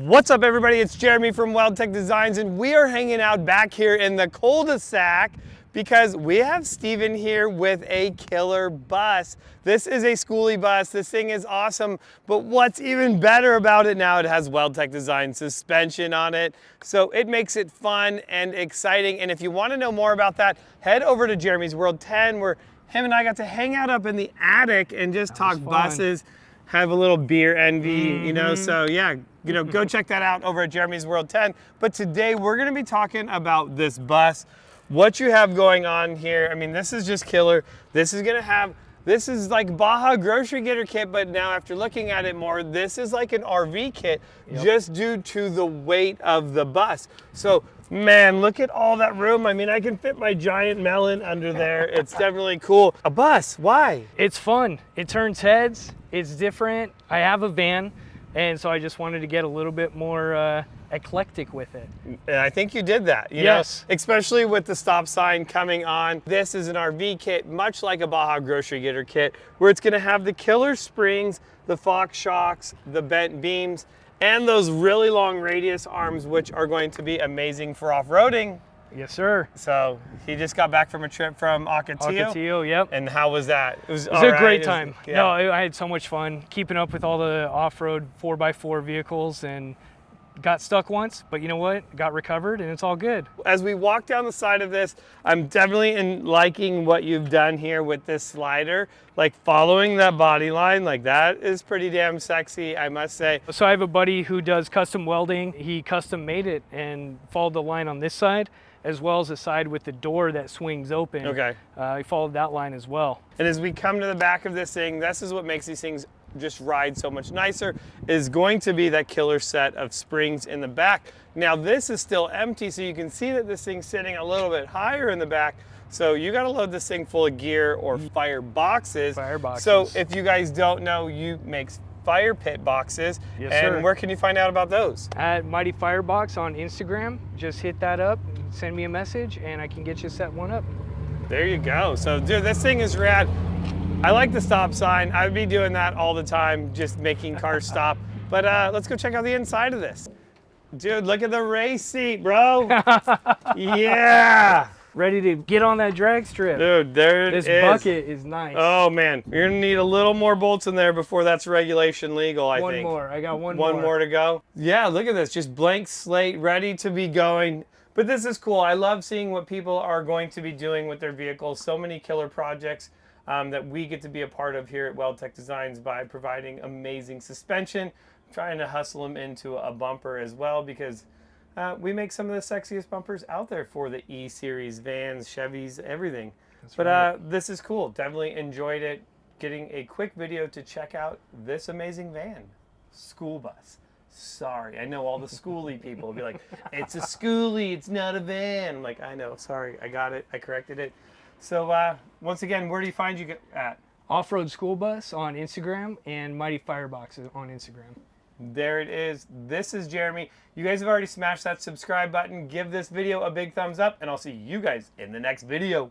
What's up, everybody? It's Jeremy from Weldtec Designs, and we are hanging out back here in the cul-de-sac because we have Steven here with a killer bus. This is a Skoolie bus. This thing is awesome, but what's even better about it now, it has Weldtec Design suspension on it, so it makes it fun and exciting. And if you want to know more about that, head over to Jeremy's World 10, where him and I got to hang out up in the attic and just talk buses, have a little beer envy, you know, so yeah. Go check that out over at Jeremy's World 10. But today we're gonna be talking about this bus, what you have going on here. I mean, this is just killer. This is like Baja grocery getter kit, but now after looking at it more, this is like an RV kit, just due to the weight of the bus. So, man, look at all that room. I mean, I can fit my giant melon under there. It's definitely cool. A bus, why? It's fun. It turns heads. It's different. I have a van, and so I just wanted to get a little bit more eclectic with it. And I think you did that, you know, especially with the stop sign coming on. This is an RV kit, much like a Baja grocery getter kit, where it's gonna have the killer springs, the Fox shocks, the bent beams, and those really long radius arms, which are going to be amazing for off-roading. Yes, sir. So he just got back from a trip from Ocotillo. Ocotillo, yep. And how was that? It was a great time. No, I had so much fun keeping up with all the off-road 4x4 vehicles, and got stuck once, but you know what? Got recovered, and it's all good. As we walk down the side of this, I'm definitely liking what you've done here with this slider, like following that body line. Like, that is pretty damn sexy, I must say. So I have a buddy who does custom welding. He custom made it and followed the line on this side, as well as the side with the door that swings open. Okay. He followed that line as well. And as we come to the back of this thing, this is what makes these things just ride so much nicer, is going to be that killer set of springs in the back. Now this is still empty, so you can see that this thing's sitting a little bit higher in the back. So you gotta load this thing full of gear or fire boxes. Fire boxes. So if you guys don't know, you make fire pit boxes. Yes, and sir. Where can you find out about those? At Mighty Firebox on Instagram. Just hit that up, send me a message, and I can get you set one up. There you go. So dude, this thing is rad. I like the stop sign. I would be doing that all the time, just making cars stop. But let's go check out the inside of this. Dude, look at the race seat, bro. Yeah. Ready to get on that drag strip. Dude, there it is. This bucket is nice. Oh man, you're gonna need a little more bolts in there before that's regulation legal, I think. One more, I got one more. One more to go. Yeah, look at this, just blank slate, ready to be going. But this is cool. I love seeing what people are going to be doing with their vehicles. So many killer projects that we get to be a part of here at Weldtec Designs by providing amazing suspension, trying to hustle them into a bumper as well, because we make some of the sexiest bumpers out there for the E-Series vans, Chevys, everything. This is cool. Definitely enjoyed it. Getting a quick video to check out this amazing van. School bus. Sorry, I know all the Skoolie people will be like, it's a Skoolie, it's not a van. I'm like, I know, sorry, I got it, I corrected it. So once again, where do you find you at? Offroad School Bus on Instagram and Mighty Firebox on Instagram. There it is. This is Jeremy. You guys have already smashed that subscribe button. Give this video a big thumbs up, and I'll see you guys in the next video.